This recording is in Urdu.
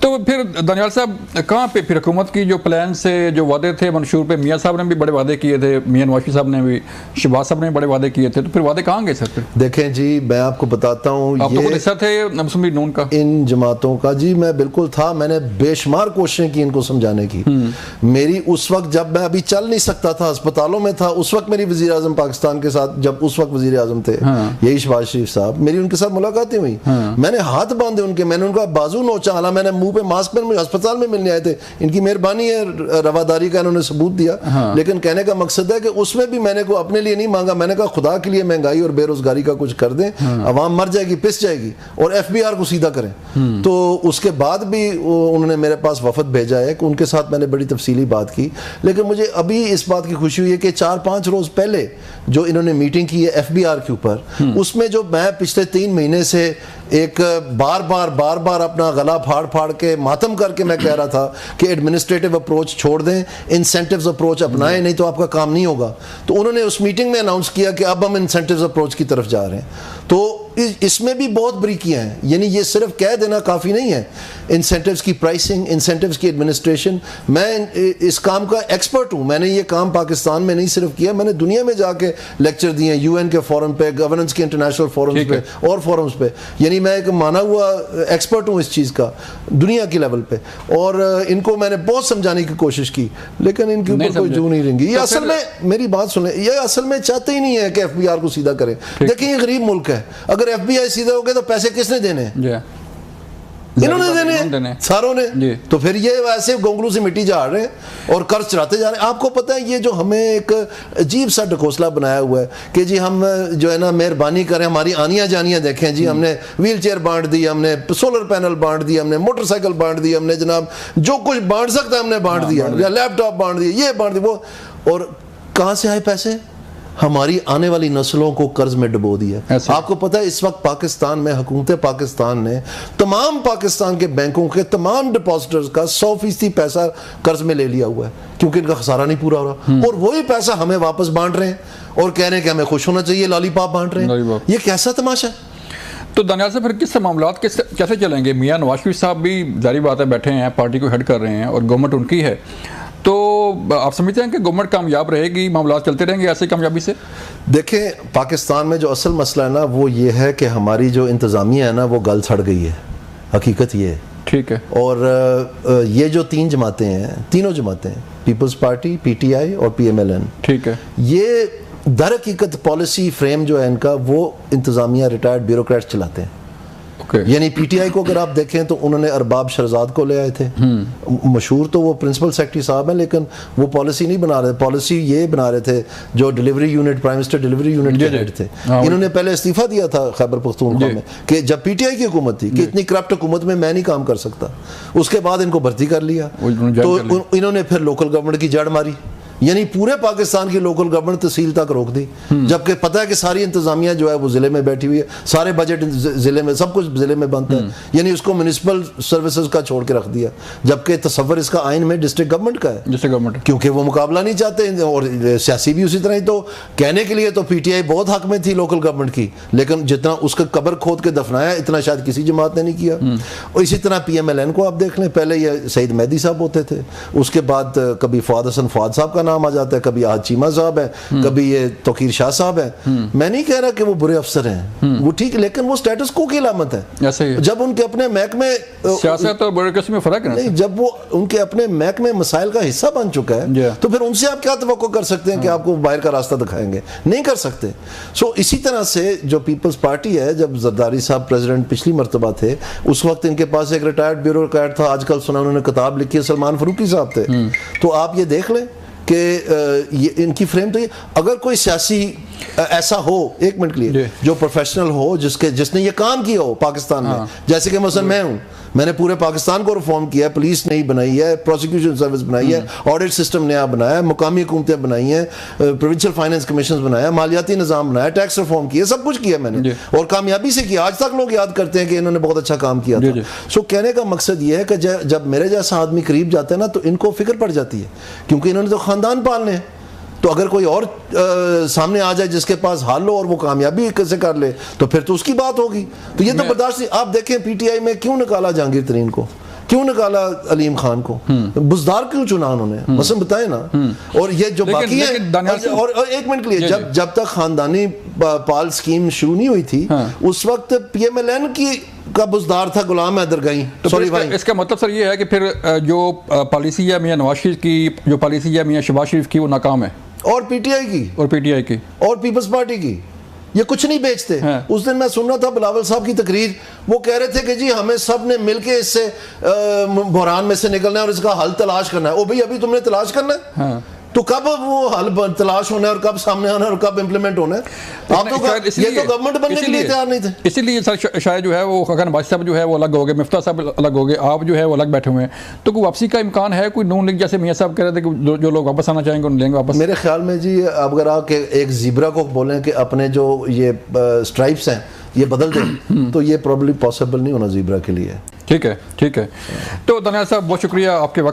تو پھر دانیال صاحب کہاں پہ پھر حکومت کی جو پلان سے جو وعدے تھے منشور پہ میاں صاحب نے بھی بڑے وعدے کیے تھے, میاں نواز شریف صاحب نے بھی, شہباز صاحب نے بھی بڑے وعدے کیے تھے, تو پھر وعدے کہاں گئے سر پھر؟ دیکھیں جی میں آپ کو بتاتا ہوں, آپ تو خود حصہ تھے مسلم نون کا ان جماعتوں کا. جی میں بالکل تھا, میں نے بے شمار کوششیں کی ان کو سمجھانے کی. میری اس وقت جب میں ابھی چل نہیں سکتا تھا, اسپتالوں میں تھا, اس وقت میری وزیر اعظم پاکستان کے ساتھ, جب اس وقت وزیر اعظم تھے یہی شہباز شریف صاحب, میری ان کے ساتھ ملاقاتیں ہوئی. میں نے ہاتھ باندھے ان کے, میں نے ان کا بازو نوچا, حالانکہ میں نے منہ پہ ماسک پہن, مجھے اسپتال میں ملنے آئے تھے. ان کی مہربانی ہے, رواداری کا انہوں نے ثبوت دیا. لیکن کہنے کا مقصد ہے کہ اس میں بھی میں نے کوئی اپنے لیے نہیں مانگا, میں نے کہا خدا کے لیے مہنگائی اور بے روزگاری کا کچھ کر دیں, عوام مر جائے گی, پس جائے گی, اور ایف بی آر کو سیدھا کریں. تو اس کے بعد بھی انہوں نے میرے پاس وفد بھیجا ہے کہ ان کے ساتھ میں نے بڑی تفصیلی بات کی. لیکن مجھے ابھی اس بات کی خوشی ہوئی ہے کہ 4-5 روز پہلے جو انہوں نے میٹنگ کی ہے ایف بی آر کے اوپر, اس میں جو میں پچھلے 3 مہینے سے ایک بار بار اپنا گلا پھاڑ کے ماتم کر کے میں کہہ رہا تھا کہ ایڈمنسٹریٹو اپروچ چھوڑ دیں, انسینٹیوز اپروچ اپنائیں, نہیں تو آپ کا کام نہیں ہوگا. تو انہوں نے اس میٹنگ میں اناؤنس کیا کہ اب ہم انسینٹیوز اپروچ کی طرف جا رہے ہیں. تو اس میں بھی بہت بریکیاں ہیں, یعنی یہ صرف کہہ دینا کافی نہیں ہے. انسینٹیوز کی پرائسنگ, انسینٹیوز کی ایڈمنسٹریشن, میں اس کام کا ایکسپرٹ ہوں. میں نے یہ کام پاکستان میں نہیں صرف کیا, میں نے دنیا میں جا کے لیکچر دیے ہیں, UN کے فورم پہ, گورننس کے انٹرنیشنل فورمز پہ اور فورمز پہ. یعنی میں ایک مانا ہوا ایکسپرٹ ہوں اس چیز کا دنیا کی لیول پہ, اور ان کو میں نے بہت سمجھانے کی کوشش کی, لیکن ان کے اوپر کوئی جو نہیں رنگی. یہ اصل میں میری بات سنیں, یہ اصل میں چاہتے ہی نہیں ہے کہ ایف بی آر کو سیدھا کریں. دیکھیں یہ غریب ملک ہے, اگر ایف بی آئی سیدھا ہو گیا تو پیسے کس نے دینے ہیں؟ انہوں نے دینے, ساروں نے. تو پھر یہ ویسے گونگلو سے مٹی جھاڑ رہے ہیں اور قرض چڑھاتے جا رہے ہیں. آپ کو پتہ ہے یہ جو ہمیں ایک عجیب سا ڈھکوسلا بنایا ہوا ہے کہ جی ہم جو ہے نا مہربانی کریں, ہماری آنیاں جانیاں دیکھیں جی, ہم نے ویل چیئر بانٹ دی, ہم نے سولر پینل بانٹ دی, ہم نے موٹر سائیکل بانٹ دی, ہم نے جناب جو کچھ بانٹ سکتا ہے ہم نے بانٹ دیا, یا لیپ ٹاپ بانٹ دیا, یہ بانٹ دیا وہ. اور کہاں سے آئے پیسے؟ ہماری آنے والی نسلوں کو قرض میں ڈبو دیا. آپ کو پتہ ہے اس وقت پاکستان میں حکومت پاکستان نے تمام پاکستان کے بینکوں کے تمام ڈپازٹرز کا 100% پیسہ قرض میں لے لیا ہوا ہے, کیونکہ ان کا خسارہ نہیں پورا ہو رہا, اور وہی پیسہ ہمیں واپس بانٹ رہے ہیں اور کہہ رہے ہیں کہ ہمیں خوش ہونا چاہیے, لالی پاپ بانٹ رہے ہیں. یہ کیسا تماشا ہے؟ تو دانیال صاحب پھر کس سے معاملات کیسے چلیں گے؟ میاں نواز شریف صاحب بھی ظاہری بات ہے بیٹھے ہیں, پارٹی کو ہیڈ کر رہے ہیں اور گورنمنٹ ان کی ہے, تو آپ سمجھتے ہیں کہ گورنمنٹ کامیاب رہے گی, معاملات چلتے رہیں گے ایسے کامیابی سے؟ دیکھیں پاکستان میں جو اصل مسئلہ ہے نا وہ یہ ہے کہ ہماری جو انتظامیہ ہے نا وہ گل سڑ گئی ہے, حقیقت یہ ہے. ٹھیک ہے. اور یہ جو 3 جماعتیں ہیں, تینوں جماعتیں, Peoples Party, P T I اور پی ایم ایل این, ٹھیک ہے, یہ در حقیقت پالیسی فریم جو ہے ان کا وہ انتظامیہ ریٹائرڈ بیوروکریٹس چلاتے ہیں. یعنی پی ٹی آئی کو اگر آپ دیکھیں تو انہوں نے ارباب شہزاد کو لے آئے تھے, مشہور تو وہ پرنسپل سیکرٹری صاحب ہیں, لیکن وہ پالیسی نہیں بنا رہے, پالیسی یہ بنا رہے تھے جو delivery unit, prime minister delivery unit کے ہیڈ تھے. انہوں نے پہلے استعفیٰ دیا تھا خیبر پختونخوا میں کہ جب پی ٹی آئی کی حکومت تھی کہ اتنی کرپٹ حکومت میں نہیں کام کر سکتا. اس کے بعد ان کو بھرتی کر لیا, تو انہوں نے پھر لوکل گورنمنٹ کی جڑ ماری, یعنی پورے پاکستان کی لوکل گورنمنٹ تحصیل تک روک دی, جبکہ پتہ ہے کہ ساری انتظامیہ جو ہے وہ ضلع میں بیٹھی ہوئی ہے, سارے بجٹ ضلع میں, سب کچھ ضلع میں بنتا ہے, یعنی اس کو میونسپل سروسز کا چھوڑ کے رکھ دیا, جبکہ تصور اس کا آئین میں ڈسٹرکٹ گورنمنٹ کا ہے, ڈسٹرکٹ گورنمنٹ, کیونکہ وہ مقابلہ نہیں چاہتے, اور سیاسی بھی اسی طرح ہی. تو کہنے کے لیے تو پی ٹی آئی بہت حق میں تھی لوکل گورنمنٹ کی, لیکن جتنا اس کا قبر کھود کے دفنایا اتنا شاید کسی جماعت نے نہیں کیا. اور اسی طرح پی ایم ایل این کو آپ دیکھ لیں, پہلے یہ سعید مہدی صاحب ہوتے تھے, اس کے بعد کبھی فؤاد حسن فؤاد صاحب کا نام آ جاتا ہے, کبھی چیمہ صاحب ہیں, کبھی یہ توقیر شاہ صاحب ہیں. میں نہیں کہہ رہا کہ وہ برے افسر ہیں, وہ ٹھیک, لیکن وہ سٹیٹس کو کی علامت ہے. جب ان کے اپنے محکمے سیاست اور بیوروکریسی میں فرق ہے نہیں, جب وہ ان کے اپنے محکمے مسائل کا حصہ بن چکا ہے, تو پھر ان سے آپ کیا توقع کر سکتے ہیں کہ آپ کو باہر کا راستہ دکھائیں گے؟ نہیں کر سکتے. اسی طرح سے جو پیپلز پارٹی ہے, جب زرداری صاحب پریزیڈنٹ پچھلی مرتبہ تھے, اس وقت ان کے پاس ایک ریٹائرڈ بیوروکریٹ تھا, آج کل سنا انہوں نے کتاب لکھی ہے, سلمان فاروقی صاحب تھے. تو آپ یہ دیکھ لیں کہ ان کی فریم تو یہ, اگر کوئی سیاسی ایسا ہو, ایک منٹ کے لیے, جو پروفیشنل ہو, جس نے یہ کام کیا ہو پاکستان میں, جیسے کہ مثلا میں ہوں, میں نے پورے پاکستان کو ریفارم کیا ہے, پولیس نئی بنائی ہے, پروسیکیوشن سروس بنائی ہے, آڈٹ سسٹم نیا بنایا ہے, مقامی حکومتیں بنائی ہیں, پروونشل فائنینس کمیشنز بنایا, مالیاتی نظام بنایا, ٹیکس ریفارم کیا, سب کچھ کیا میں نے, اور کامیابی سے کیا. آج تک لوگ یاد کرتے ہیں کہ انہوں نے بہت اچھا کام کیا تھا. کہنے کا مقصد یہ ہے کہ جب میرے جیسا آدمی قریب جاتا ہے نا, تو ان کو فکر پڑ جاتی ہے, کیونکہ انہوں نے تو خاندان پالنے ہیں. تو اگر کوئی اور سامنے آ جائے جس کے پاس حال ہو اور وہ کامیابی کیسے کر لے, تو پھر تو اس کی بات ہوگی. تو یہ تو برداشت نہیں. آپ دیکھیں پی ٹی آئی میں کیوں نکالا جہانگیر ترین کو, کیوں نکالا علیم خان کو؟ بزدار کیوں چنا انہوں نے؟ مثلا بتائیں نا. اور یہ جو باقی ہیں، اور ایک منٹ کے لیے، جب تک خاندانی پال سکیم شروع نہیں ہوئی تھی اس وقت پی ایم ایل این کی کا بزدار تھا غلام حیدر گئی. سوری بھائی، اس کا مطلب سر یہ ہے کہ پھر جو پالیسی ہے میاں نواز شریف کی، جو پالیسی ہے میاں شہباز شریف کی، وہ ناکام ہے. اور پی ٹی آئی کی، اور پی ٹی آئی کی، اور پیپلز پارٹی کی، یہ کچھ نہیں بیچتے. اس دن میں سن رہا تھا بلاول صاحب کی تقریر، وہ کہہ رہے تھے کہ جی ہمیں سب نے مل کے اس سے بحران میں سے نکلنا ہے اور اس کا حل تلاش کرنا ہے. او بھئی ابھی تم نے تلاش کرنا ہے تو کب وہ حل تلاش ہونا ہے اور کب سامنے آنا ہے اور کب امپلیمنٹ ہونا ہے؟ آپ تو یہ تو گورنمنٹ بننے کے لیے تیار نہیں تھے. اسی لیے سر شاید جو ہے وہ خاقان عباسی صاحب جو ہے وہ الگ ہو گئے، مفتاح صاحب الگ ہو گئے، آپ جو ہے وہ الگ بیٹھے ہوئے ہیں. تو کوئی واپسی کا امکان ہے؟ کوئی نون لیگ جیسے میاں صاحب کہہ رہے تھے کہ جو لوگ واپس آنا چاہیں گے انہیں لیں گے واپس؟ میرے خیال میں جی اگر آپ ایک زیبرا کو بولیں کہ اپنے جو یہ اسٹرائپس ہیں یہ بدل دیں تو یہ پرابلی پاسبل نہیں ہونا زیبرا کے لیے. ٹھیک ہے، ٹھیک ہے. تو دانیال صاحب بہت شکریہ آپ کے وقت